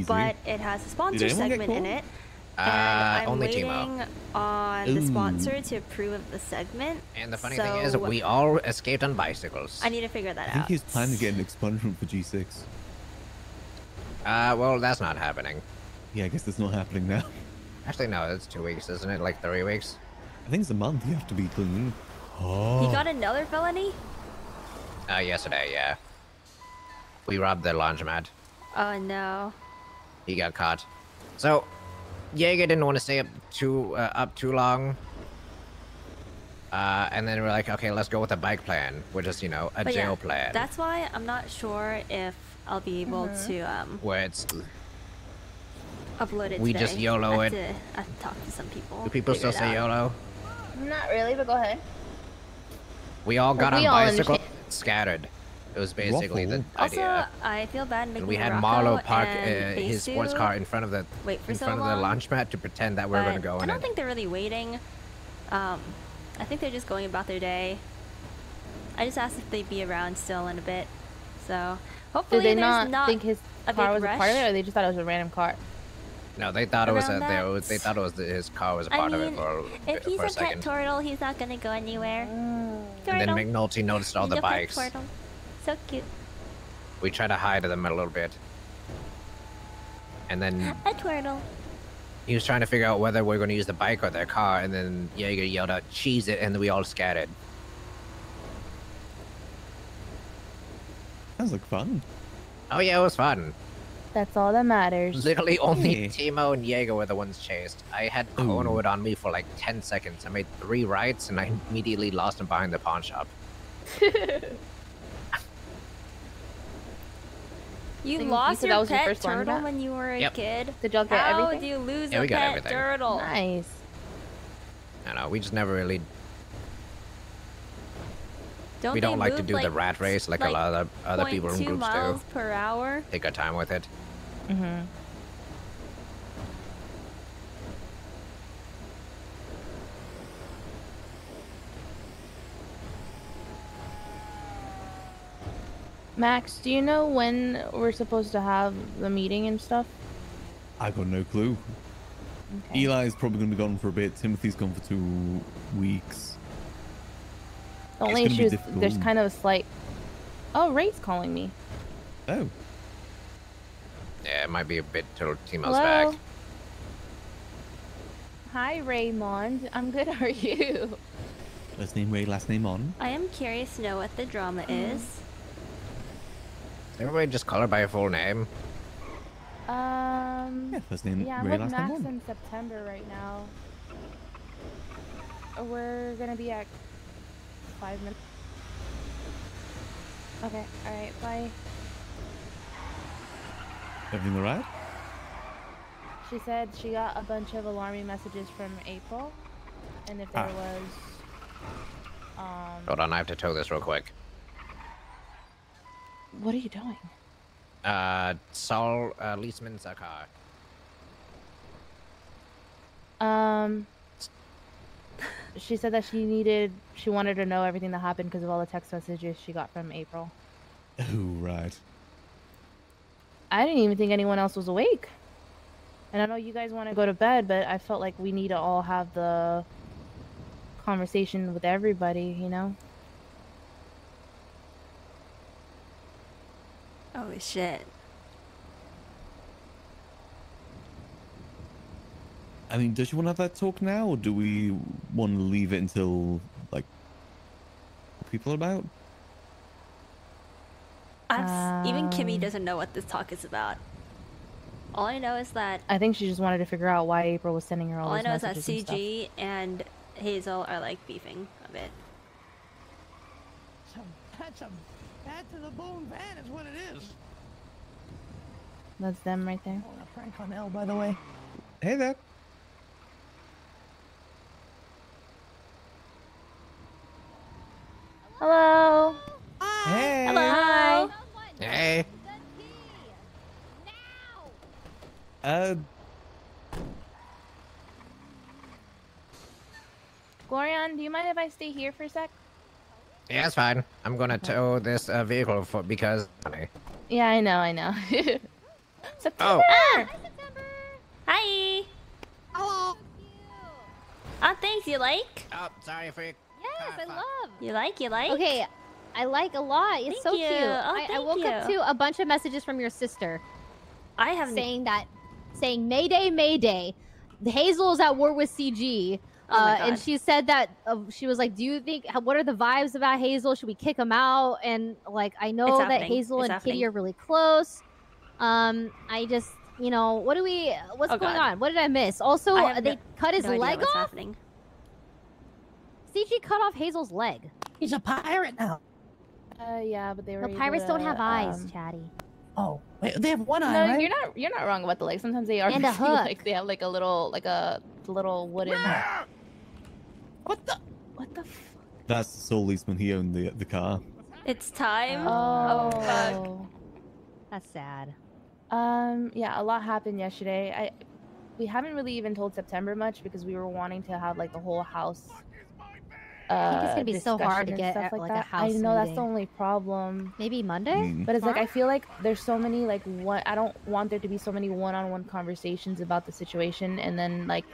but it has a sponsor segment in it. And I'm only waiting Timo. on the sponsor to approve of the segment. And the funny thing is, we all escaped on bicycles. I need to figure that out. I think he's planning to get an expungement for G6. Well, that's not happening. Yeah, I guess that's not happening now. Actually, no, it's 2 weeks, isn't it? Like 3 weeks? I think it's a month you have to be clean. Oh. He got another felony? Yesterday, yeah. We robbed the laundromat. Oh, no. He got caught. So, Jaeger didn't want to stay up too long. And then we're like, okay, let's go with a bike plan, which is, you know, a jail plan. That's why I'm not sure if I'll be able to, where it's... upload it We today. just YOLO it. I have to talk to some people. Do people still say YOLO? Not really, but go ahead. We all got on bicycle, scattered. It was basically the idea. Also, I feel bad making and we had Marlo park his sports car in front of the launchpad to pretend that we were going to go in. I don't think they're really waiting. I think they're just going about their day. I just asked if they'd be around still in a bit. So hopefully Did they not think his car was a part of it, or they just thought it was a random car? No, they thought it was they thought it was his car was a part of it for if he's a a second. pet turtle, he's not gonna go anywhere. And then McNulty noticed all the bikes. Pet turtle. So cute. We tried to hide them a little bit. And then a turtle. He was trying to figure out whether we're going to use the bike or their car, and then Jaeger yelled out, "Cheese it," and then we all scattered. Sounds like fun. Oh yeah, it was fun. That's all that matters. Literally only Timo and Jaeger were the ones chased. I had Kono on me for like 10 seconds. I made 3 rights and I immediately lost him behind the pawn shop. You lost your pet turtle when you were a kid? Did y'all get everything? How did you lose a pet turtle? Nice. I know, we just never really... Don't we don't like to do the rat race like a lot of other people in groups do. 2 miles per hour? Take our time with it. Mm-hmm. Max, do you know when we're supposed to have the meeting and stuff? I got no clue. Okay. Eli's probably going to be gone for a bit. Timothy's gone for 2 weeks. The only issue is there's kind of a slight... Oh, Ray's calling me. Oh. Yeah, it might be a bit till Timo's back. Hi, Raymond. I'm good. How are you? First name Ray, last name On. I am curious to know what the drama is. Everybody just call her by her full name. Yeah, first name I'm Ray, with last Max name On. in September right now. We're gonna be at 5 minutes. Okay, alright, bye. Everything alright? She said she got a bunch of alarming messages from April, and if there was Hold on, I have to tow this real quick. What are you doing? Saul Leisman's car. She said that she wanted to know everything that happened because of all the text messages she got from April. Oh, right. I didn't even think anyone else was awake. And I know you guys want to go to bed, but I felt like we need to all have the conversation with everybody, you know? Oh, shit. I mean, does she want to have that talk now, or do we want to leave it until, like, people are about? Even Kimmy doesn't know what this talk is about. All I know is that... I think she just wanted to figure out why April was sending her all those messages. All I know is that CG and Hazel are, like, beefing a bit. That's a bad to the bone van is what it is. That's them right there. Oh, a prank on L, by the way. Hey there. Hello. Hey. Hello. Hey. Glorion, do you mind if I stay here for a sec? Yeah, it's fine. I'm gonna tow this vehicle because... Yeah, I know. September. Hi, Hi. Hello. Oh, thanks. You like? Oh, sorry, freak. Yes, I love. You like? You like? Okay, I like a lot. It's Thank so you. cute. Oh, I thank woke up you. to a bunch of messages from your sister I haven't. saying Mayday, Mayday. Hazel is at war with CG. Oh my And God. she said that she was like, "Do you think? What are the vibes about Hazel? Should we kick him out?" And like, I know It's that happening. Hazel It's and Kitty happening. are really close. I just, what's Oh, going God. on? What did I miss? Also, I have they cut his no idea leg what's off. happening. CG cut off Hazel's leg. He's a pirate now. Yeah, but they were. The able pirates don't to, have eyes, Chatty. Oh, wait, they have one No, eye, right? you're not wrong about the legs. Sometimes they are And a missing, hook. like they have like a little wooden. What the? What the? F That's the sole leaseman. He owned the car. It's time. Oh. fuck. That's sad. Yeah, a lot happened yesterday. We haven't really even told September much because we were wanting to have like the whole house. I think it's gonna be so hard to discussion and get stuff like like a that. house I know that's the meeting. only problem. Maybe Monday? Mm. But it's like I feel like there's so many like I don't want there to be so many one-on-one conversations about the situation and then like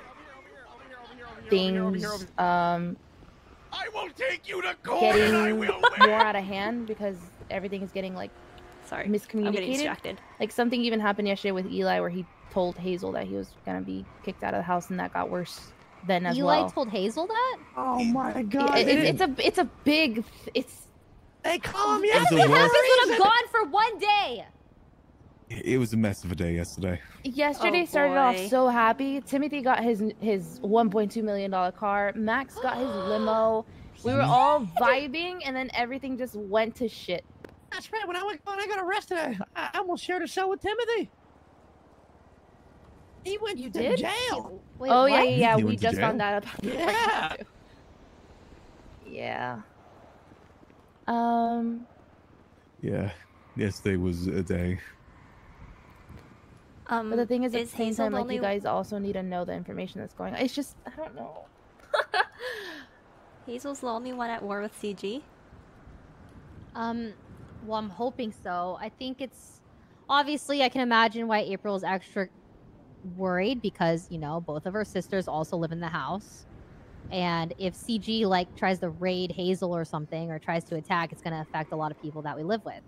things I will take you to court. getting I will more out of hand because everything is getting like Sorry. I'm getting miscommunicated. distracted. Like something even happened yesterday with Eli where he told Hazel that he was gonna be kicked out of the house and that got worse then as Eli well. told Hazel that? Oh my God! It's a big They call me. It was If the it worst. happens when I'm gone for one day! It was a mess of a day yesterday. Yesterday Oh, started off boy. so happy. Timothy got his $1.2 million car. Max got his limo. We were all vibing, and then everything just went to shit. That's right. When I got arrested, I almost shared a cell with Timothy. He went to did? jail. Wait, Oh what? yeah. He We went to just jail? found out about that. Yeah. Yeah. Yeah. Yesterday was a day. But the thing is, at Is the same Hazel time, the like only- you guys also need to know the information that's going on. It's just I don't know. Hazel's the only one at war with CG. Well, I'm hoping so. I think it's... Obviously, I can imagine why April is extra worried because, both of her sisters also live in the house. And if CG, tries to raid Hazel or something or tries to attack, it's going to affect a lot of people that we live with.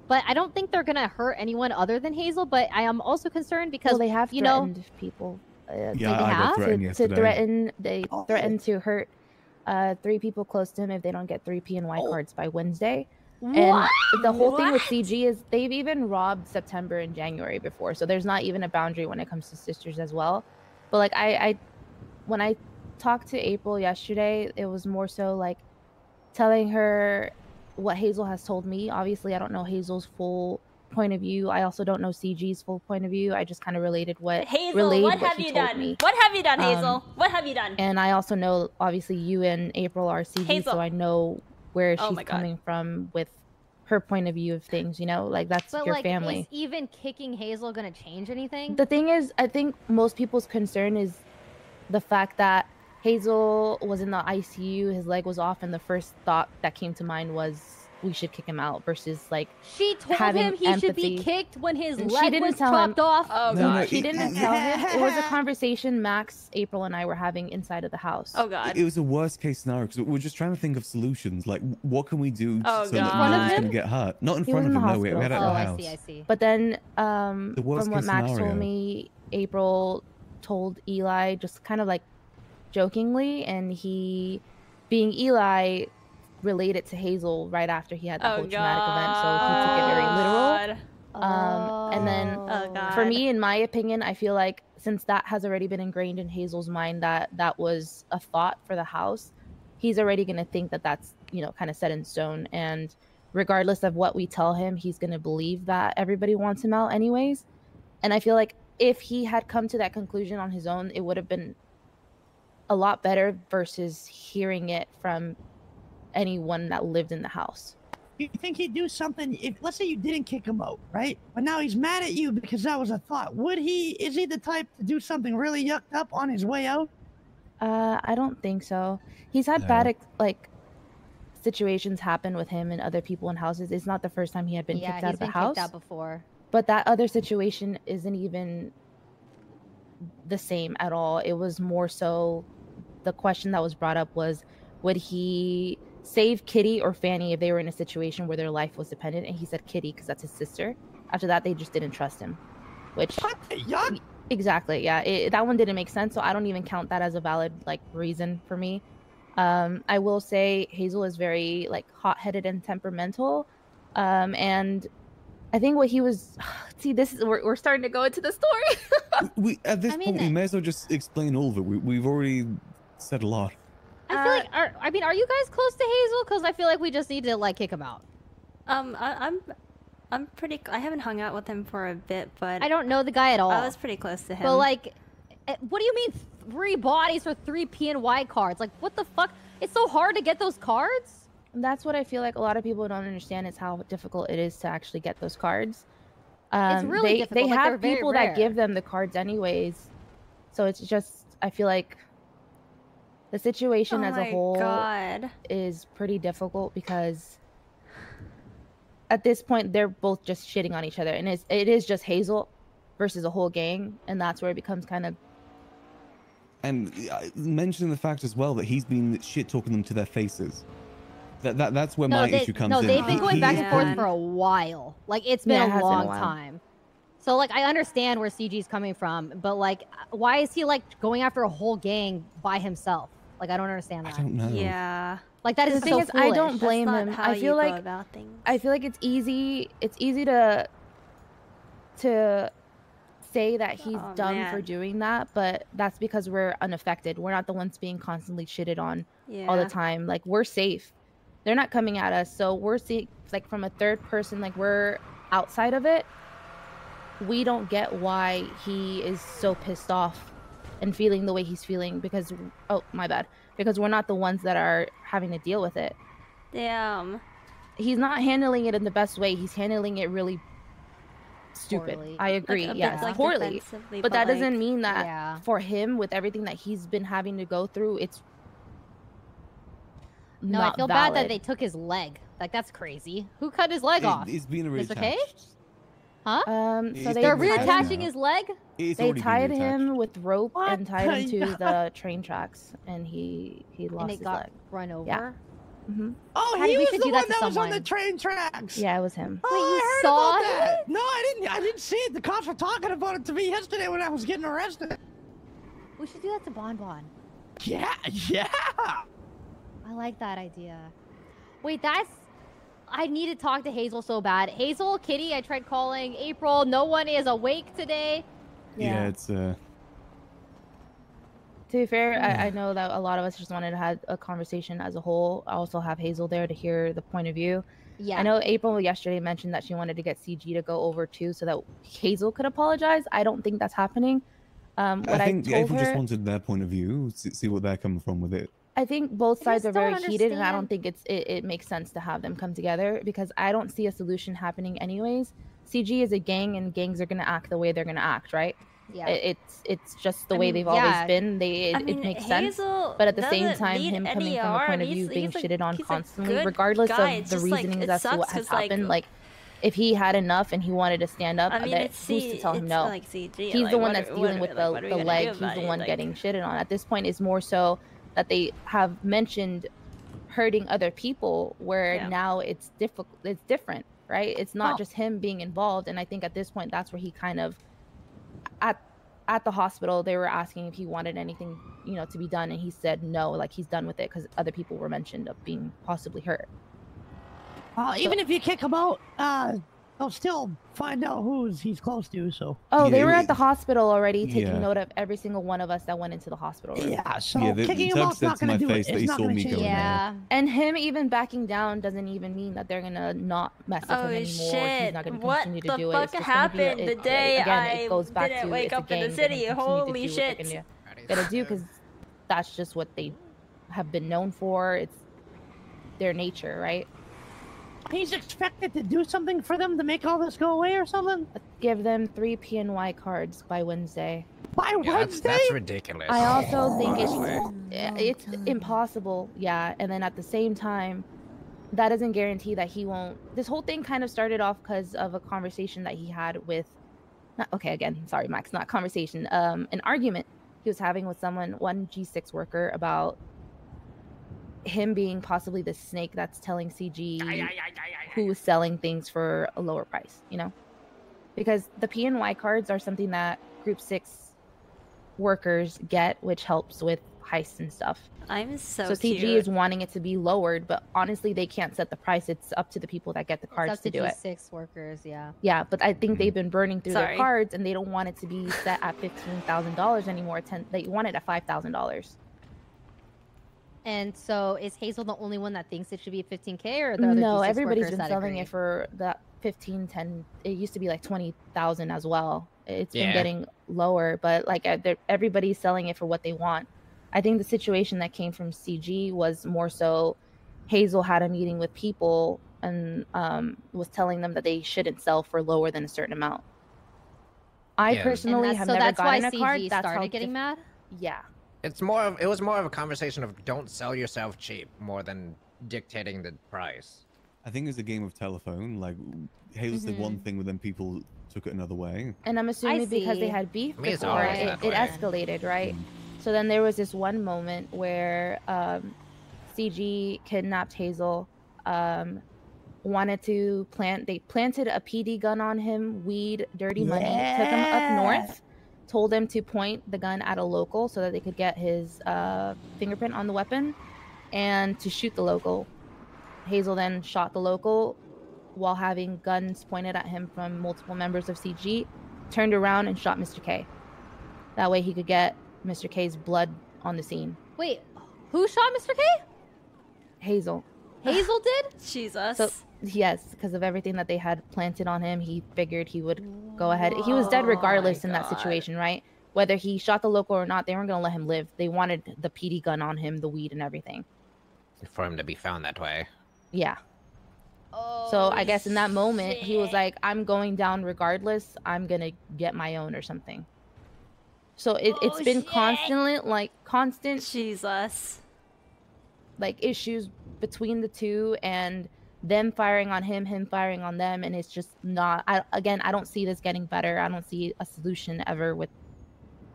But I don't think they're going to hurt anyone other than Hazel, but I am also concerned because, Well, they have you know... threatened people. Yeah, they I got have? threatened to yesterday. threaten. They Oh. threatened to hurt 3 people close to him if they don't get 3 PNY cards by Wednesday. What? And the whole thing with CG is they've even robbed September and January before, so there's not even a boundary when it comes to sisters as well. But like I when I talked to April yesterday, it was more so like telling her what Hazel has told me. Obviously, I don't know Hazel's full point of view. I also don't know CG's full point of view. I just kind of related what Hazel, what have he you told done? me. What have you done, Hazel? What have you done? And I also know, obviously, you and April are CG, Hazel. so I know where Oh she's my God. coming from with her point of view of things, like that's But, your family. is even kicking Hazel going to change anything? The thing is, I think most people's concern is the fact that Hazel was in the ICU, his leg was off, and the first thought that came to mind was we should kick him out versus She told having him he should be empathy. kicked when his She leg didn't was tell him. chopped off. Oh No, no, god. she didn't tell him. It was a conversation Max, April, and I were having inside of the house. Oh god. It was a worst case scenario because we're just trying to think of solutions. Like, what can we do Oh, so that God. no one's In front of going to him? get hurt? Not in He front was of in him, the no. We had it hospital. at Oh, the I house. see, I see. But then, The worst from what case Max scenario. told me, April told Eli just kind of like jokingly, and he, being Eli, related to Hazel right after he had the Oh whole traumatic event, so he took it very literal. god. And then Oh god. for me, in my opinion, I feel like since that has already been ingrained in Hazel's mind that that was a thought for the house, he's already going to think that that's, kind of set in stone. And regardless of what we tell him, he's going to believe that everybody wants him out anyways. And I feel like if he had come to that conclusion on his own, it would have been a lot better versus hearing it from anyone that lived in the house. You think he'd do something if, let's say, you didn't kick him out, right? But now he's mad at you because that was a thought. Is he the type to do something really yucked up on his way out? I don't think so. He's had No. bad situations happen with him and other people in houses. It's not the first time he had been Yeah, kicked he's out of the been house. kicked out before. But that other situation isn't even the same at all. It was more so the question that was brought up was, would he save Kitty or Fanny if they were in a situation where their life was dependent? And he said Kitty because that's his sister. After that, they just didn't trust him. Which exactly, yeah, that one didn't make sense. So I don't even count that as a valid like reason for me. I will say Hazel is very like hot-headed and temperamental, and I think what he was. See, this is we're starting to go into the story. we at this point we may as well just explain all of it. We've already said a lot. I feel like are you guys close to Hazel? Because I feel like we just need to like kick him out. I'm pretty. I haven't hung out with him for a bit, but I don't know the guy at all. I was pretty close to him. But like, what do you mean 3 bodies for 3 PNY cards? Like, what the fuck? It's so hard to get those cards. And that's what I feel like a lot of people don't understand is how difficult it is to actually get those cards. It's really difficult. They like, have people that give them the cards anyways, so it's just I feel like the situation as a whole is pretty difficult because at this point they're both just shitting on each other, and it is just Hazel versus a whole gang, and that's where it becomes kind of. And mentioning the fact as well that he's been shit talking them to their faces. That's where my issue comes in. No, they've been going back and forth for a while. Like it's been a long time. So like I understand where CG's coming from, but like why is he like going after a whole gang by himself? Like I don't understand that. I don't know. Yeah. Like that is the thing so is, foolish. I don't blame him. I feel like it's easy. It's easy to say that he's dumb for doing that, but that's because we're unaffected. We're not the ones being constantly shitted on all the time. Like we're safe. They're not coming at us, so we're seeing like from a third person. Like we're outside of it. We don't get why he is so pissed off and feeling the way he's feeling because because we're not the ones that are having to deal with it. Damn. He's not handling it in the best way. He's handling it really stupid. Poorly. I agree. Like, yes, like poorly. But that doesn't mean that for him, with everything that he's been having to go through, it's not I feel valid. bad that they took his leg. Like that's crazy. Who cut his leg off? It's being reattached. Okay? Huh? So they're reattaching his leg? They tied him with rope and tied him to the train tracks, and he lost his leg. Run over? Yeah. Mm-hmm. Oh, he was the one that was on the train tracks. Yeah, it was him. Oh, Wait, you saw about that? No, I didn't see it. The cops were talking about it to me yesterday when I was getting arrested. We should do that to Bon Bon. Yeah. I like that idea. Wait, I need to talk to Hazel so bad. Hazel, Kitty, I tried calling. April, no one is awake today. Yeah, it's To be fair, I know that a lot of us just wanted to have a conversation as a whole. I also have Hazel there to hear the point of view. Yeah. I know April yesterday mentioned that she wanted to get CG to go over too so that Hazel could apologize. I don't think that's happening. I think April just wanted their point of view, see what they're coming from with it. I think both sides are very heated, and I don't think it makes sense to have them come together because I don't see a solution happening anyways. CG is a gang, and gangs are going to act the way they're going to act, right? Yeah. It's just the way they've always been. It makes sense. But at the same time, him coming from a point of view being shitted on constantly, regardless of the reasonings as to what has happened, like if he had enough and he wanted to stand up, who's to tell him no? He's the one that's dealing with the leg. He's the one getting shitted on. At this point, it's more so that they have mentioned hurting other people, where now it's difficult. It's different, right? It's not just him being involved. And I think at this point, that's where he kind of at the hospital, they were asking if he wanted anything, to be done, and he said no, like he's done with it because other people were mentioned of being possibly hurt. Even if you kick him out, they'll still find out who he's close to. So. Oh, they were at the hospital already, taking note of every single one of us that went into the hospital. Yeah, so kicking him out's not going to do it. It's not going to change. Yeah. And him even backing down doesn't even mean that they're going to not mess with him anymore. Shit. He's not going to continue to do it. What the fuck happened the day I didn't wake up in the city? Holy shit. Gonna do because that's just what they have been known for. It's their nature, right? He's expected to do something for them to make all this go away or something? Give them 3 PNY cards by Wednesday. By Wednesday? That's ridiculous. I also think it's impossible, and then at the same time, that doesn't guarantee that he won't. This whole thing kind of started off because of a conversation that he had with, sorry, Max, not conversation, an argument he was having with one G6 worker about him being possibly the snake that's telling CG who's selling things for a lower price, you know? Because the PNY cards are something that Group 6 workers get, which helps with heists and stuff. I'm so CG cute. is wanting it to be lowered, but honestly, they can't set the price. It's up to the people that get the cards to do it. G6 workers, yeah. Yeah, but I think they've been burning through their Sorry. cards, and they don't want it to be set at $15,000 anymore. They want it at $5,000. And so is Hazel the only one that thinks it should be 15K, or are there other No, G6 everybody's workers been that selling agree? it for that 15, 10. It used to be like 20,000 as well. It's been Yeah. getting lower, but like everybody's selling it for what they want. I think the situation that came from CG was more so Hazel had a meeting with people and was telling them that they shouldn't sell for lower than a certain amount. I Yeah. personally And have so never that's why gotten a card. CG That's started how getting mad? Yeah. It was more of a conversation of don't sell yourself cheap more than dictating the price. I think it's a game of telephone. Like Hazel said one thing, but then people took it another way. And I'm assuming because they see. had beef Me, it's before, always it that way. escalated, right? So then there was this one moment where CG kidnapped Hazel, wanted to they planted a PD gun on him, weed, dirty money, took him up north, told him to point the gun at a local so that they could get his fingerprint on the weapon and to shoot the local. Hazel then shot the local while having guns pointed at him from multiple members of CG, turned around and shot Mr. K. That way he could get Mr. K's blood on the scene. Wait, who shot Mr. K? Hazel. Hazel did? Jesus. So, yes, because of everything that they had planted on him, he figured he would go ahead. He was dead regardless in that situation, right? Whether he shot the local or not, they weren't going to let him live. They wanted the PD gun on him, the weed and everything. For him to be found that way. Yeah. So I guess in that moment, he was like, I'm going down regardless. I'm going to get my own or something. So it's been constant Jesus. like issues between the two and them firing on him firing on them. And it's just not, I don't see this getting better. I don't see a solution ever with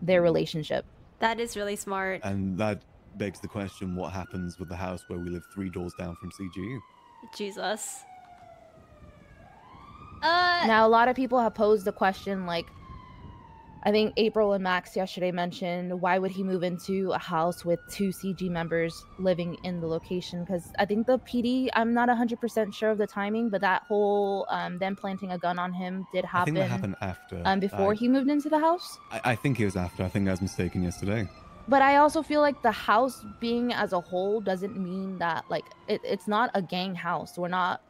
their relationship. That is really smart. And that begs the question, what happens with the house where we live 3 doors down from CG? Jesus. Now, a lot of people have posed the question, like, I think April and Max yesterday mentioned, why would he move into a house with 2 CG members living in the location? Because I think the PD, I'm not 100% sure of the timing, but that whole them planting a gun on him did happen. I think that happened after. Before he moved into the house? I think it was after. I think I was mistaken yesterday. But I also feel like the house being as a whole doesn't mean that, like, it's not a gang house. We're not,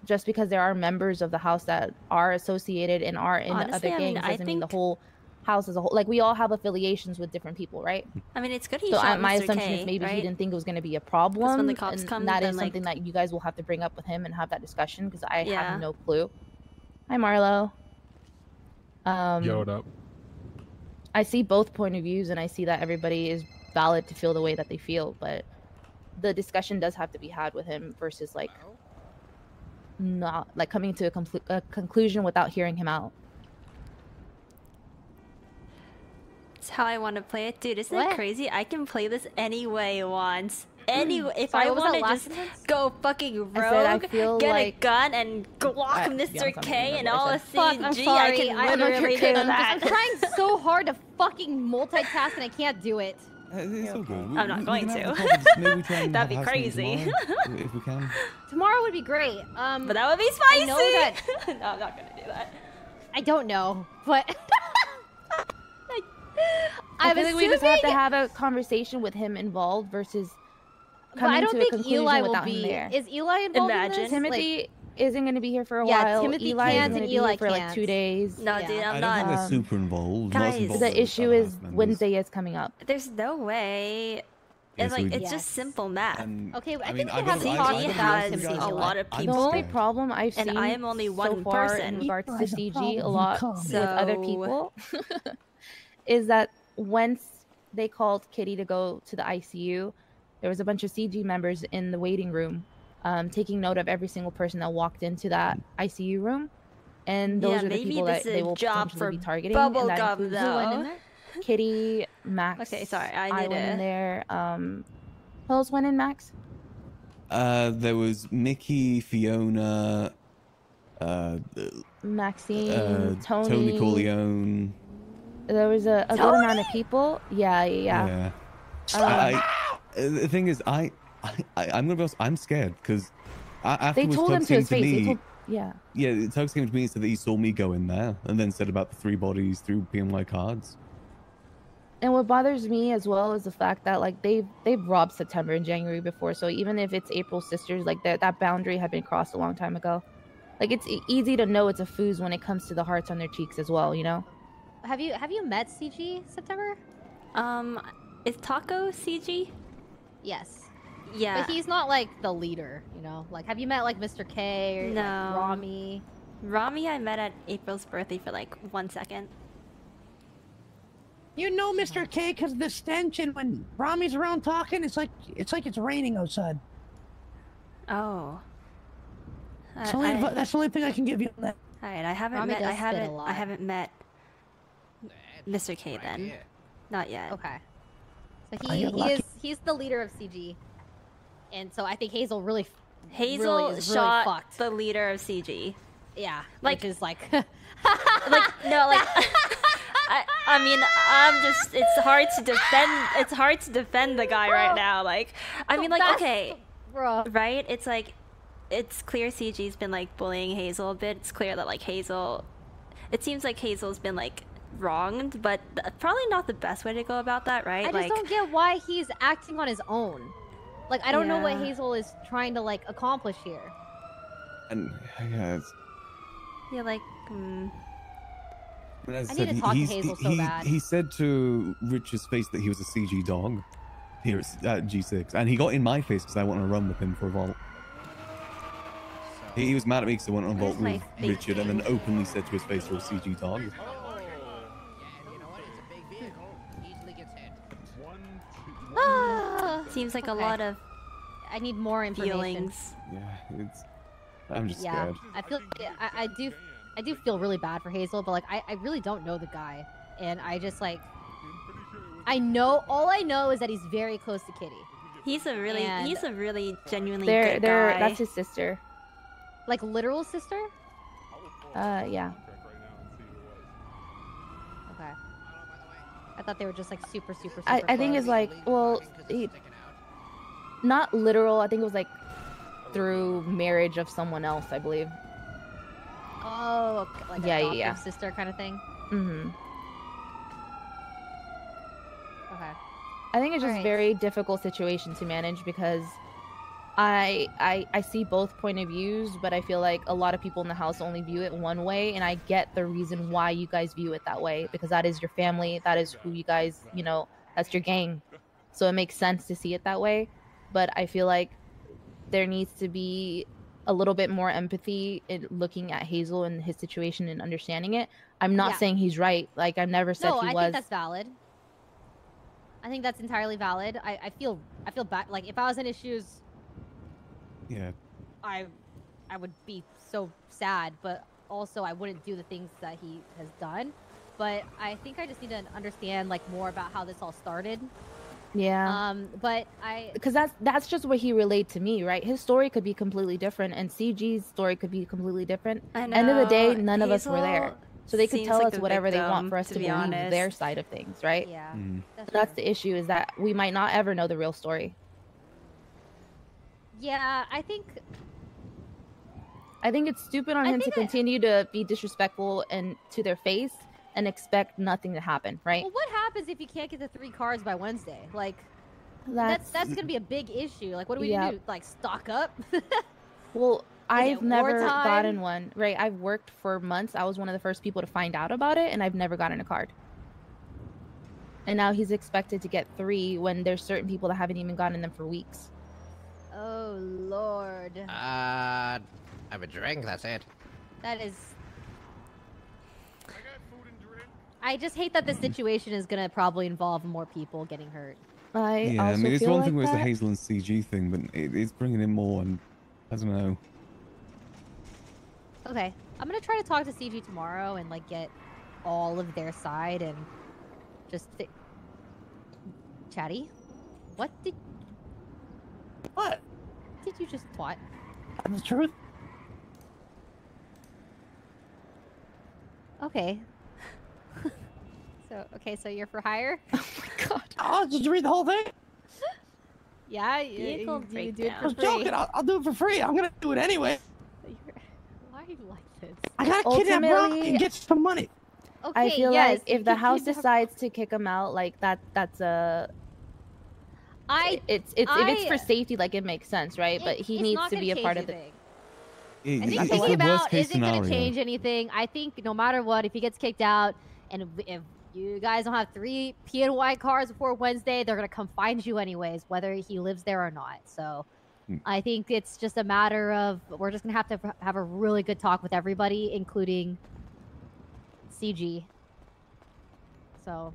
just because there are members of the house that are associated and are in Honestly, other gangs doesn't mean the think whole house as a whole. Like, we all have affiliations with different people, right? I mean, it's good he So shot my Mr. assumption K, is maybe right? he didn't think it was going to be a problem. when the cops and come, that then, is something like- that you guys will have to bring up with him and have that discussion, because I Yeah. have no clue. Hi, Marlo. Yo, what up? I see both point of views, and I see that everybody is valid to feel the way that they feel, but the discussion does have to be had with him versus, like, not, like, coming to a conclusion without hearing him out. It's how I want to play it. Dude, isn't What? it crazy? I can play this any way I want. If Sorry, I what was that want to last just sentence? go fucking I said I rogue, feel get like- a gun, and glock to be Mr. honest, I don't K remember and what I all said. of Fuck, I'm CG, sorry. I can I don't know if literally you're do kidding. that. I'm trying so hard to fucking multitask and I can't do it. It's all good. I'm not going can have to. the topics. Maybe we try and That'd have be a house meeting crazy. tomorrow, if we can. Tomorrow would be great. But that would be I spicy! know that- No, I'm not gonna do that. I don't know, but I feel like we just have to assuming- have a conversation with him involved versus But coming I don't to a think conclusion Eli will without him be. there. Is Eli involved Imagine. in this? Timothy isn't going to be here for a Yeah, while. Timothy Eli can't is and going to be Eli here for like can't. 2 days. No, Yeah. dude, I'm I don't not. think they're Um, super involved. not as guys, involved The as issue other is house members. Wednesday is coming up. There's no way. Yeah, It's so like, we- it's just Yes. simple math. And, Okay, I mean, think we gotta- have CG gotta be be has honest, Timothy a on lot of I'm The people. only scared. problem I've And seen I am only so one far person. in regards to By the CG problem a you lot come. with other So- people is that once they called Kitty to go to the ICU, there was a bunch of CG members in the waiting room, taking note of every single person that walked into that ICU room, and those are the people that they will potentially be targeting. And that Bubblegum, includes though. Kitty, Max. Okay, sorry, I went in there. Who else went in, Max? There was Mickey, Fiona, Maxine, Tony Corleone. There was a good amount of people. Yeah. The thing is, I'm gonna be honest, I'm scared because they told him to his face. Yeah, Tugs came to me and said that he saw me go in there, and then said about the 3 bodies through PMY cards. And what bothers me as well is the fact that like they've robbed September and January before, so even if it's April's sisters, like that boundary had been crossed a long time ago. Like it's easy to know it's a foos when it comes to the hearts on their cheeks as well, you know. Have you met CG September? Is Taco CG? Yes. Yeah. But he's not like the leader, you know. Like, have you met like Mr. K or no. like, Ramee? Ramee I met at April's birthday for like 1 second. You know Mr. K because of the stench, and when Ramee's around talking, it's like it's raining outside. Oh. That's the only thing I can give you on that. All right, I haven't met Mr. K then. Not yet. Okay. So he's the leader of CG, and so I think Hazel really shot fucked. the leader of CG. Yeah, like which is like, I mean, it's hard to defend. It's hard to defend the guy right now. Like, I mean, like, okay, right? It's like, it's clear CG's been like bullying Hazel a bit. It's clear that like Hazel, it seems like Hazel's been like wronged, but probably not the best way to go about that, right? I just don't get why he's acting on his own. Like, I don't know what Hazel is trying to like accomplish here. And yeah, like. As I need to talk to Hazel so bad. He said to Rich's face that he was a CG dog here at G6, and he got in my face because I wanted to run with him for a vault. He was mad at me because I went on a vault with Richard, and then openly said to his face, "You're a CG dog." Seems like a lot of. I need more information. Yeah, I'm just scared. I feel. I do feel really bad for Hazel, but like I really don't know the guy, and I just like. All I know is that he's very close to Kitty. He's a really genuinely good guy. That's his sister. Like literal sister? Yeah. Okay. I thought they were just like super I think it's like, well, not literal. I think it was like through marriage of someone else, I believe. Oh, like adoptive sister kind of thing. Mm-hmm. Okay. I think it's just very difficult situation to manage because I see both point of views, but I feel like a lot of people in the house only view it one way, and I get the reason why you guys view it that way, because that is your family, that is who you guys, you know, that's your gang. So it makes sense to see it that way, but I feel like there needs to be a little bit more empathy in looking at Hazel and his situation and understanding it. I'm not saying he's right. Like, I've never said he was. No, I think that's valid. I think that's entirely valid. I feel bad. Like, if I was in his shoes, yeah, I would be so sad, but also I wouldn't do the things that he has done. But I think I just need to understand like more about how this all started. Yeah. But because that's just what he relayed to me, right? His story could be completely different, and CG's story could be completely different. I know. End of the day, none of us were there, so they could tell like us whatever they want for us to believe honest. their side of things, right? Yeah. That's the issue, is that we might not ever know the real story. Yeah, I think it's stupid on him to continue to be disrespectful and to their face and expect nothing to happen, right? Well, what happens if you can't get the 3 cards by Wednesday? Like, that's gonna be a big issue. Like, what do we do? Like, stock up? Well, I've never gotten one, right? I've worked for months. I was one of the first people to find out about it, and I've never gotten a card. And now he's expected to get 3 when there's certain people that haven't even gotten them for weeks. Oh, Lord. I have a drink, that's it. That is... I just hate that this situation is gonna probably involve more people getting hurt. Yeah, I also mean, it's feel one like thing with the that. Hazel and CG thing, but it's bringing in more, and I don't know. Okay, I'm gonna try to talk to CG tomorrow and like get all of their side and just Chatty, what did you just twat? The truth. Okay. So you're for hire? Oh my god. Oh, did you read the whole thing? Yeah, Vehicle you do it breakdown. I for was free. joking. I'll do it for free. I'm gonna do it anyway. Why are you like this? I gotta kidnap Brock Ultimately, and get some money. Okay, I feel yes, like if you the can house kidnap- decides to kick him out, like that's a. If it's for safety, like it makes sense, right? But he it's needs not to gonna be a change part of it. anything. I It's think the kicking him worst out case isn't going to scenario. change anything. I think no matter what, if he gets kicked out, and if you guys don't have 3 PNY cars before Wednesday, they're going to come find you anyways, whether he lives there or not. So I think it's just a matter of we're just going to have a really good talk with everybody, including CG. So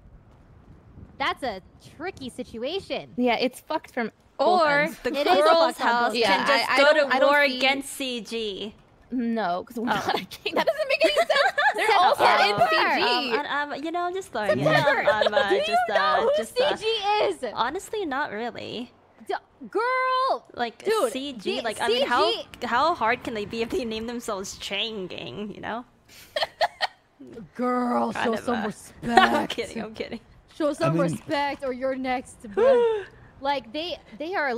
that's a tricky situation. Yeah, it's fucked from both Or ends. the It is a Gworls fuck on house both can ends. just I go don't to war see- against CG. No, because we're not a king. That doesn't make any sense. They're also in CG. You know, I'm just throwing it. Do you know who just CG is? honestly, not really. Girl, Like dude, CG, like CG. I mean, how hard can they be if they name themselves Chang Gang? You know? Girl, Kind show of, some respect. I'm kidding. I'm kidding. Show some mean- respect, or you're next, bro. Like they are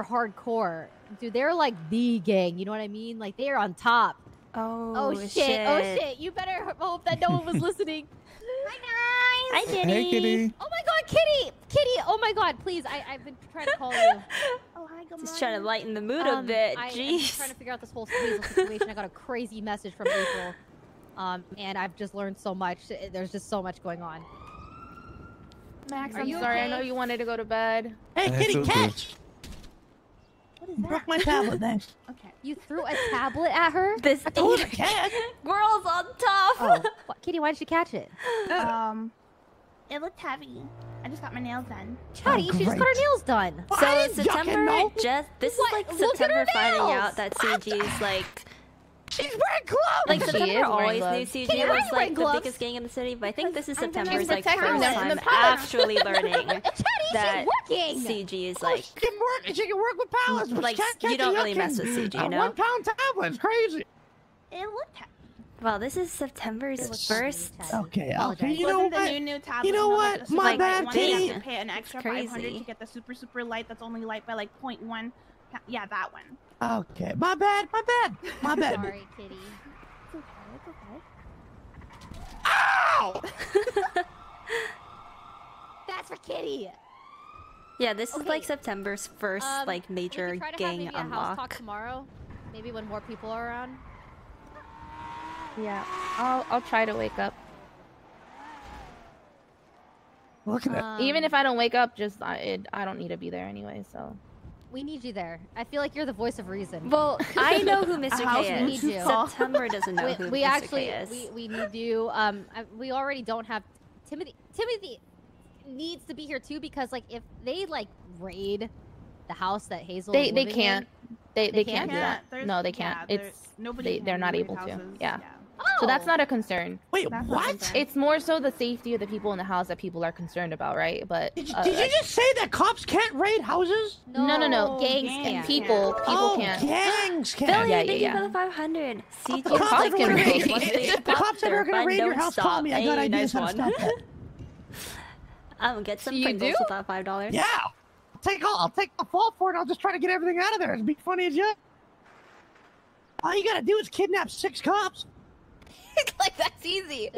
hardcore, dude. They're like the gang. You know what I mean? Like they are on top. Oh shit! Oh shit! You better hope that no one was listening. Hi guys. Hi, Kitty. Hey, kitty. Oh my god, Kitty! Kitty! Oh my god, please! I've been trying to call you. Oh hi, good Just trying to lighten the mood a bit. I'm Jeez. trying to figure out this whole Hazel situation. I got a crazy message from April, and I've just learned so much. There's just so much going on. Max, Are I'm you sorry. I okay? know you wanted to go to bed. Hey, It's kitty okay. cat. What is Broke my tablet, thanks. Okay. You threw a tablet at her? This Who's a cat? Gworls on top. Oh, Kitty, why did you catch it? It looked heavy. I just got my nails done. Chatty, she just got her great. nails done. Well, I So ain't September yucking, no. just this What? is like Look at her September finding nails! out that CG is like She's wearing clothes. like She September is wearing always gloves. knew Can you CG was wear like the gloves? biggest gang in the city, but I think this is I'm gonna September's like protect first them from time the power. actually learning Chatty, that she's working. CG is Oh, like she can work with pallets, but like she can't you catch a don't really yucking. mess with CG, you A know. 1 pound tablet. It's crazy. It looked heavy. Well, this is September's first. Okay, Apologize. okay. You know Wasn't what? the new tablet, You know what? like the My super bad, light one, you Kitty. have to pay an extra Crazy. 500 to get the super light that's only light by like 0.1. Yeah, that one. Okay, my bad, my bad, my bad. Sorry, Kitty. It's okay. Ow! That's for Kitty. Yeah, this is like Okay. September's first like major we can try to have gang maybe a house talk unlock. tomorrow. Maybe when more people are around. Yeah, I'll try to wake up. Look at that. Even if I don't wake up, just I don't need to be there anyway. So We need you there. I feel like you're the voice of reason. Well, I know who Mr. house K we is. need you. September doesn't know who we Mr. actually K is. we need you. We already don't have Timothy. Timothy needs to be here too because like if they like raid the house that Hazel is they living can't. in- They can't do that. There's- No, they can't. yeah, It's nobody. they're not raid able to. houses, Yeah. Oh, So that's not a concern. Wait, That's not what? concern. It's more so the safety of the people in the house that people are concerned about, right? But Did you just say that cops can't raid houses? no. gangs gangs can't. People Oh, can't. gangs Billy, can't. Yeah, thank yeah, you for the 500. CG The cops like are to gonna raid raid- once they if the pop cops their ever gonna fun, raid your don't house, call stop. me. I got Hey, ideas nice how to one. stop that. Get some So you Pringles do? with that $5. Yeah. I'll take the fall for it. I'll just try to get everything out of there. It's be funny as you. All you gotta do is kidnap 6 cops. Like that's easy.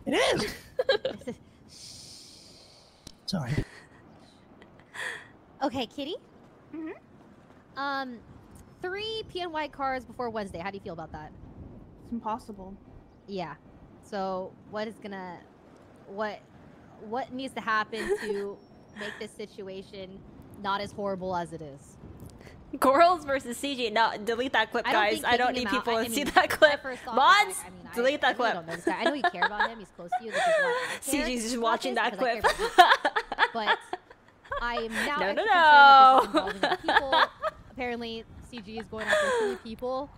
It is. Sorry. Okay, Kitty. 3 PNY cars before Wednesday. How do you feel about that? It's impossible. Yeah. So what needs to happen to make this situation not as horrible as it is? Gworls versus CG. No, delete that clip, I don't guys. think I don't kicking need him out- people I to see mean, that my clip. first thought was, Mods, like, I mean, delete that I really clip. don't know this guy. I know you care about him. He's close to you. Which is why I care CG's just about watching this, that because I clip. care about you. but I am now No, concerned no, that this is involving other people. Apparently, CG is going after 3 people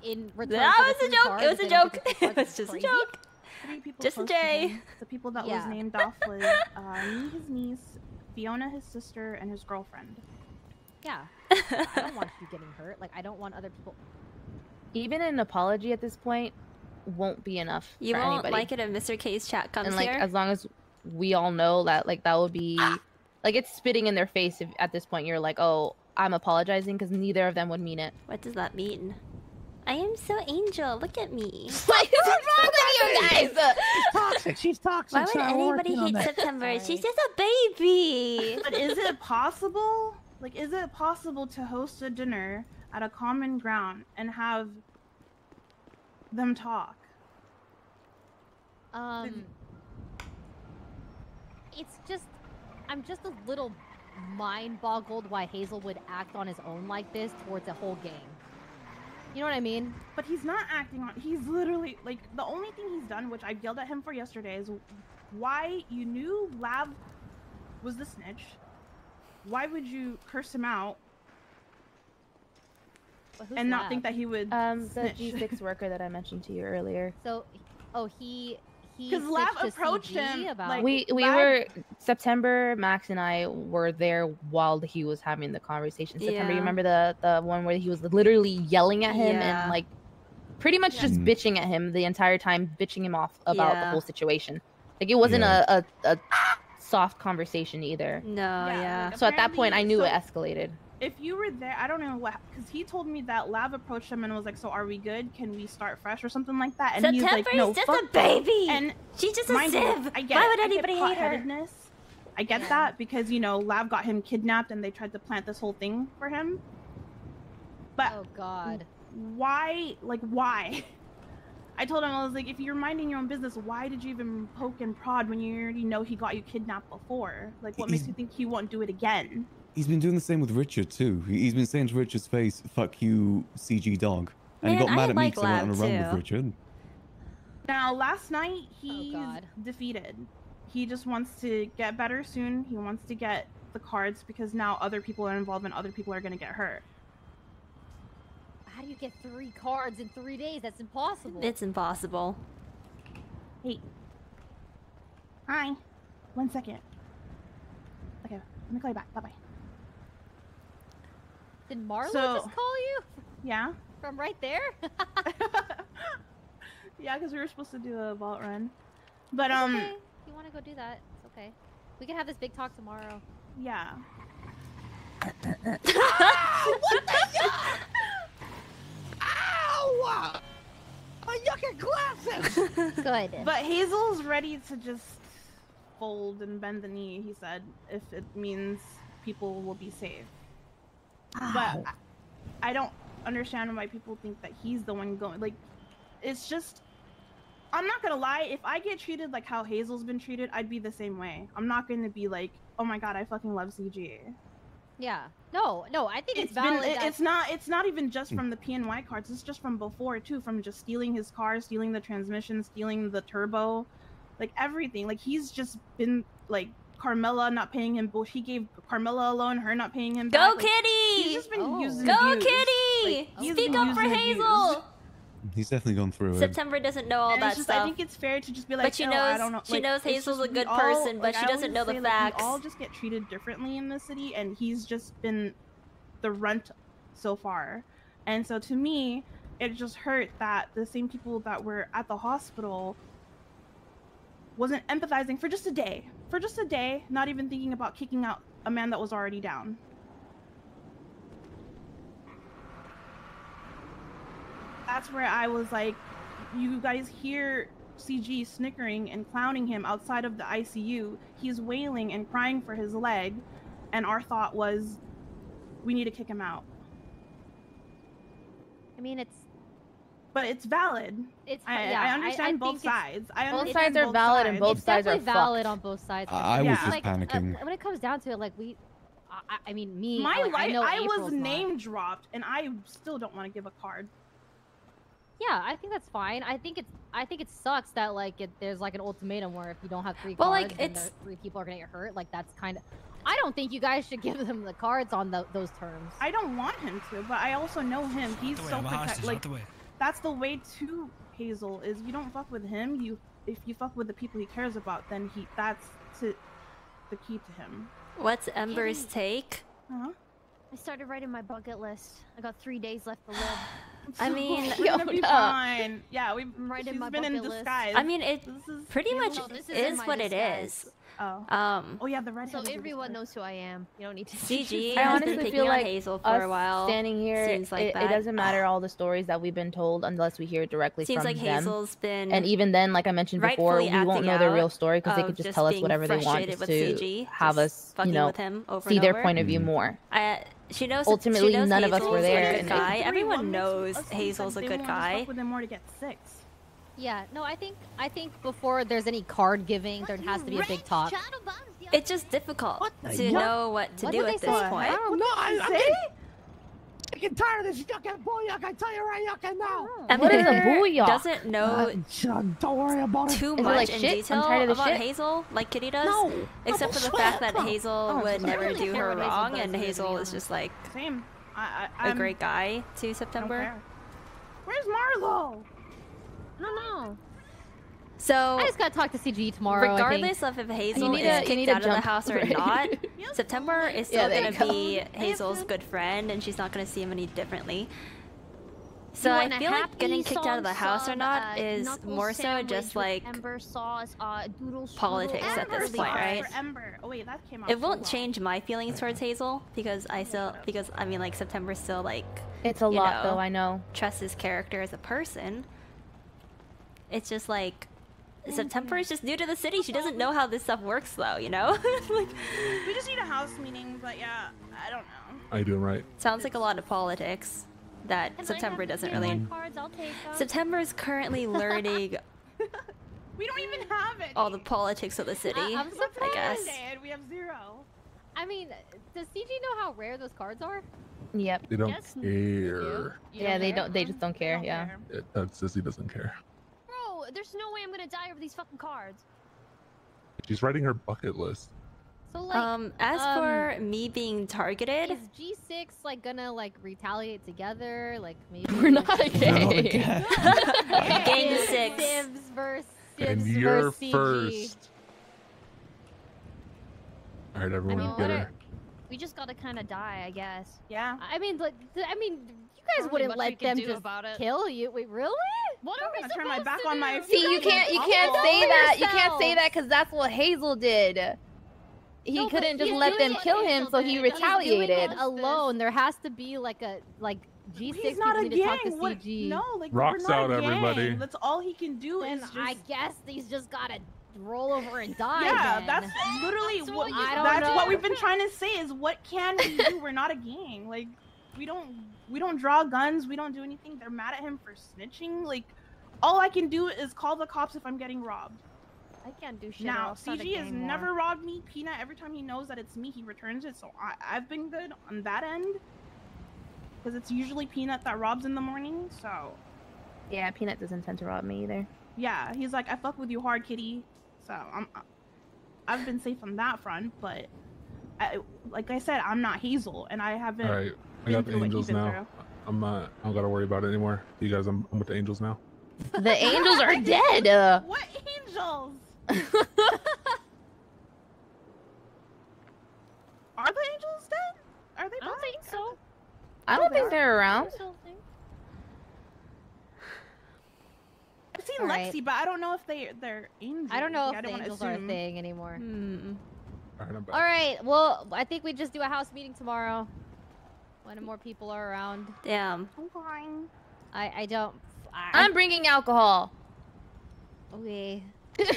in return That for was a joke. It was a joke. It was just a joke. 3 people Just a close to J. him. The people that Yeah. was named off was me, his niece, Fiona, his sister, and his girlfriend. Yeah. I don't want you getting hurt. Like, I don't want other people. Even an apology at this point won't be enough You for won't anybody. like it if Mr. K's chat comes And like, here. as long as we all know that, like, that would be, like, it's spitting in their face if at this point you're like, oh, I'm apologizing, because neither of them would mean it. What does that mean? I am so angel. Look at me. What is wrong with you guys? She's toxic. She's toxic. Why would so I'm anybody working on hate that. September? She's just a baby. But is it possible? Like, is it possible to host a dinner at a common ground and have them talk? It's just, I'm just a little mind-boggled why Hazel would act on his own like this towards a whole gang. You know what I mean? But he's not acting on. He's literally like the only thing he's done, which I yelled at him for yesterday, is why you knew Lab was the snitch. Why would you curse him out and not think that he would The snitch? G6 worker that I mentioned to you earlier. So, oh, he 'Cause Lab snitched to approached CG him, about... like- We Lab- were September. Max and I were there while he was having the conversation. September, you Yeah. remember the one where he was literally yelling at him Yeah. and like pretty much just bitching at him the entire time, bitching him off about the Yeah. whole situation. Like it wasn't Yeah. a soft conversation either. No, yeah. like, So at that point, I knew it apparently- escalated. If you were there, I don't know what, because he told me that Lav approached him and was like, "So are we good? Can we start fresh or something like that?" And he's September's like, "No, just fuck a baby. And She's just a mind you, sieve. I get Why it. would I get anybody hate her? hot-headedness. I get that because you know Lav got him kidnapped and they tried to plant this whole thing for him. But Oh God. why? Like why? I told him, I was like, if you're minding your own business, why did you even poke and prod when you already know he got you kidnapped before? Like, what makes you think he won't do it again? He's been doing the same with Richard too. He's been saying to Richard's face, "Fuck you, CG dog," and he Man, got I mad at me like because I went on a Lab, run with too. Richard. Now, last night, he's God. defeated. He just wants to get better soon. He wants to get the cards because now other people are involved and other people are going to get hurt. How do you get 3 cards in 3 days? That's impossible. It's impossible. Hey. Hi. 1 second. Okay, let me call you back. Bye-bye. Did Marlo So- just call you? Yeah? From right there? Yeah, because we were supposed to do a vault run. But, Okay. If you want to go do that, it's okay. We can have this big talk tomorrow. yeah. Ow! My yucca glasses! Good. But Hazel's ready to just fold and bend the knee, he said, if it means people will be saved. But I don't understand why people think that he's the one going. Like, it's just. I'm not gonna lie, if I get treated like how Hazel's been treated, I'd be the same way. I'm not gonna be like, oh my god, I fucking love CG. Yeah. No, I think it's It's been, valid. that- it's not even just from the PNY cards, it's just from before too, from just stealing his car, stealing the transmission, stealing the turbo, like everything. Like he's just been like Carmela not paying him, he gave Carmela a loan, her not paying him Go back. Like, Kitty! he's just been used and Go abused. Kitty! Like, he's Speak been up used for and Hazel! abused. He's definitely gone through it. September doesn't know all And that it's just, stuff. I think it's fair to just be like, But she "Oh, knows- I don't know." she Like, knows it's Hazel's just a good we all- person, but like, she I doesn't always know the say, like, facts. We all just get treated differently in this city, and he's just been the runt so far. And so to me, it just hurt that the same people that were at the hospital wasn't empathizing for just a day. For just a day, not even thinking about kicking out a man that was already down. That's where I was like, you guys hear CG snickering and clowning him outside of the ICU. He's wailing and crying for his leg, and our thought was, we need to kick him out. I mean, it's But it's valid. It's I understand both sides. I Both understand sides are both valid sides. and both it's sides are definitely valid fucked. on both sides. for I sure. was just Like, panicking. when it comes down to it, like I mean, me. My like, life, I know I April's was not. name dropped, and I still don't want to give a card. Yeah, I think that's fine. I think it sucks that like there's like an ultimatum where if you don't have 3 Well, cards, like, then it's- 3 people are gonna get hurt. Like that's kind of. I don't think you guys should give them the cards on those terms. I don't want him to, but I also know him. He's so protected. Like that's the way to Hazel is you don't fuck with him. If you fuck with the people he cares about, then that's the key to him. What's Ember's take? Huh? I started writing my bucket list. I got 3 days left to live. I mean, we're gonna be fine. Yeah, she's been in disguise. I mean, it pretty much this is my what it disguise. is. Oh yeah, the red. So everyone knows who I am. You don't need to. CG I has honestly been feel picking on like Hazel for us a while. standing here, Seems like it doesn't matter all the stories that we've been told unless we hear it directly Seems from like them. Hazel's been And even then, like I mentioned before, we rightfully won't know acting their real out story because they of could just just tell us being whatever they want frustrated just with to CG, have just us, fucking you know, with him over see and their over. point of view more. She knows. Ultimately, she knows none of us Hazel's were there, a good and guy. Everyone Everyone knows makes Hazel's a they good wanna guy. Fuck with him more to get 6. Yeah, no, I think before there's any card giving, there has to be a big talk. It's just difficult to know what to do at this point. I don't know. I'm getting tired of this yuck and booyah. I tell you right, yuck and now. What is a Ember booyah? doesn't know don't worry about it. too Is it much like in shit? I'm detail tired of this about shit. Hazel like Kitty does, No, except for the swear. fact that Hazel would never really do care her what Hazel wrong, does and to her, to be Hazel is honest. just like Same. a I'm great guy to I don't September. care. Where's Marlo? No. So I just gotta talk to CG tomorrow. regardless of if Hazel need is to- you kicked need to out of the jump, house or right? not, September is Yeah, still there gonna you be Hazel's good friend, and she's not gonna see him any differently. So You I want a feel like happy getting kicked out of the song house or sub, not is knuckle more so sandwich just with like Ember sauce, doodle politics at this Ember's point, fine right? For Ember. Oh wait, that came out. It so won't well. change my feelings towards Hazel because I mean like September still like It's a you lot, know, though. I know. trusts his character as a person. It's just like September is just new to the city. She doesn't know how this stuff works though, you know? Like, We just need a house meeting, but yeah, I don't know. How you doing, right? sounds like a lot of politics that And I September have doesn't tier really. 1 cards, I'll take them. September is currently learning We don't even have it. all the politics of the city. I'm I guess. We have 0. I mean, does CG know how rare those cards are? Yep. They don't Yes. care. Yeah, they don't. They just don't care. Yeah. Sissy doesn't care. Bro, there's no way I'm gonna die over these fucking cards. She's writing her bucket list. So like, As for me being targeted, is G6 like gonna like retaliate together? Like maybe We're not gay. Gang 6. Sibs versus And Sibs you're versus CG. first. All right, I everyone, mean, get her. we just gotta kind of die, I guess. Yeah. I mean, like, you guys Not wouldn't much we let can them do just about it. kill you. Wait, really? What I'm are we gonna turn my supposed back to on my. do? See, you can't say that. You can't say that because that's what Hazel did. He No, but couldn't just he's let doing them what kill him, Hazel so did. he He's doing it retaliated. Alone, there has to be like G6 He's not a need to talk to gang. What? CG. No, like Rocks we're not out, a gang. everybody. That's all he can do Then is just. I guess he's just gotta roll over and die. Yeah, then. that's literally So what. I don't That's know. what we've been trying to say is what can we do? We're not a gang. Like we don't draw guns. We don't do anything. They're mad at him for snitching. Like all I can do is call the cops if I'm getting robbed. I can't do shit. or Now I'll start a CG has gang war. never robbed me. Peanut, every time he knows that it's me, he returns it. So I've been good on that end. Because it's usually Peanut that robs in the morning. So Yeah, Peanut doesn't tend to rob me either. yeah, he's like, I fuck with you hard, kitty. So I've been safe on that front. But like I said, I'm not Hazel, and I haven't. All right, I been got the through what angels he's been now. through. I'm not. I don't gotta worry about it anymore. You guys, I'm with the angels now. The angels are dead. What angels? Are the angels dead? Are they? I don't back? think so. I don't think they're around. I don't think. I've seen Alright. Lexi, but I don't know if they're angels. I don't know Like, if I the don't wanna angels are a assume. thing anymore. All right, I'm back. All right, well, I think we just do a house meeting tomorrow when more people are around. Damn. I'm fine. I don't. I'm bringing alcohol. Okay.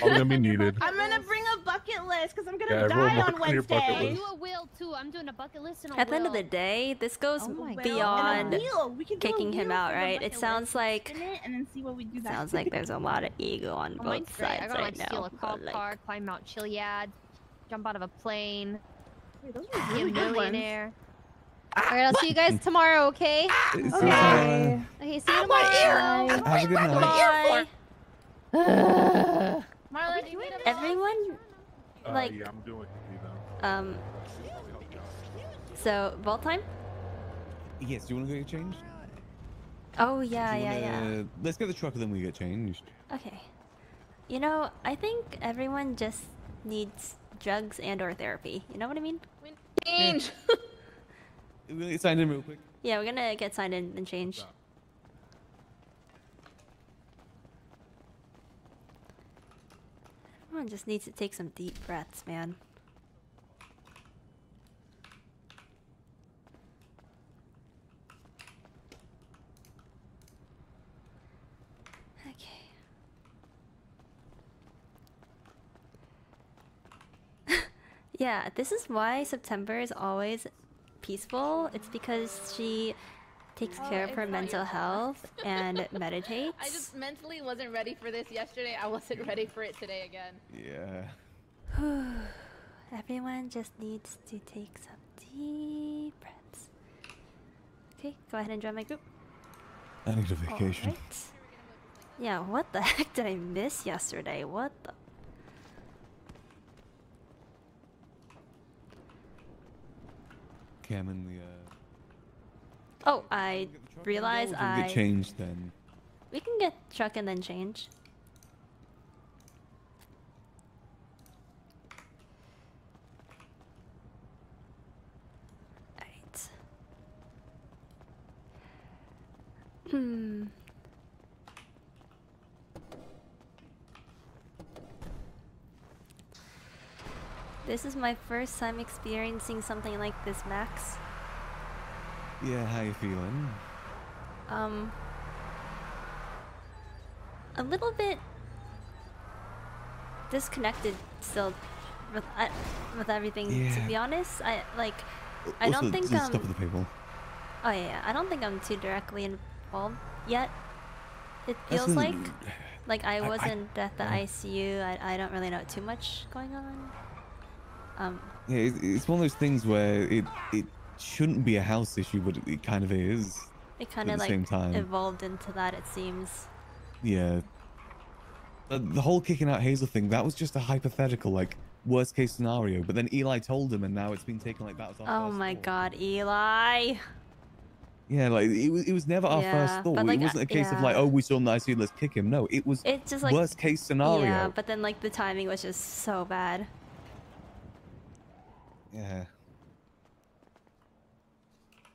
All gonna be needed. I'm gonna bring a bucket list because I'm Yeah, gonna everyone die on mark on your bucket Wednesday. list. Do a wheel too. I'm doing a bucket list and a At the end of will. the day, this goes Oh my God. beyond And a wheel. We can do a kicking him wheel out, for the right? bucket It sounds list. like Spin it and then see what we do. sounds like there's a lot of ego on Oh, mine's both great. I sides gotta right like steal now. a cop but, like, car, climb Mount Chiliad, jump out of a plane, Wait, those be are a really good ones. millionaire. Alright, I'll see you guys tomorrow, okay? Okay. Okay, see you tomorrow. Have a good night. Bye. Marla, do you need a Everyone, like, yeah, I'm doing it, so vault time? Yes, do you want to get changed? Oh yeah. Let's get the truck and then we get changed. Okay. You know, I think everyone just needs drugs and/or therapy. You know what I mean? Change. We're gonna get signed in real quick. Yeah, we're gonna get signed in and change. Everyone just needs to take some deep breaths, man. Yeah, this is why September is always peaceful. It's because she takes care of her mental health and meditates. I just mentally wasn't ready for this yesterday. I wasn't ready for it today again. Yeah. Everyone just needs to take some deep breaths. Okay, go ahead and join my group. I need a vacation. Right. Yeah, what the heck did I miss yesterday? What the... Okay, I'm in the, Oh, I realized I... get changed then. We can get truck and then change. Alright. This is my first time experiencing something like this, Max. Yeah, how you feeling? A little bit disconnected still with everything. Yeah. To be honest, I What's don't think stuff with the people. Oh yeah, I don't think I'm too directly involved yet. It That's feels the- like I wasn't at the ICU. I don't really know too much going on. Yeah, it's one of those things where it shouldn't be a house issue, but it kind of is. It kind of at the like same time. evolved into that, it seems. Yeah. The whole kicking out Hazel thing, that was just a hypothetical, like, worst case scenario. But then Eli told him, and now it's been taken like that was our Oh first my thought. God, Eli! Yeah, like, it was never our first thought. but, like, it wasn't a case of like, oh, we saw him in the ICU, let's kick him. No, it was just like worst case scenario. Yeah, but then like the timing was just so bad. Yeah.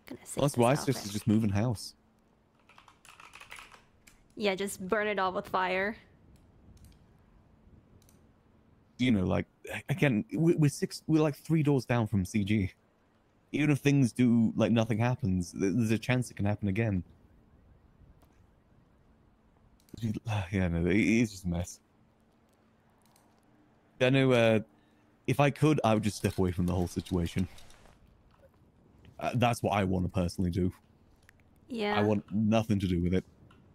Goodness Well, that's why it's just moving house. Yeah, just burn it all with fire. You know, like, again, we're like 3 doors down from CG. Even if things do, like, nothing happens, there's a chance it can happen again. Yeah, no, it's just a mess. I know, if I could, I would just step away from the whole situation. That's what I want to personally do. Yeah. I want nothing to do with it.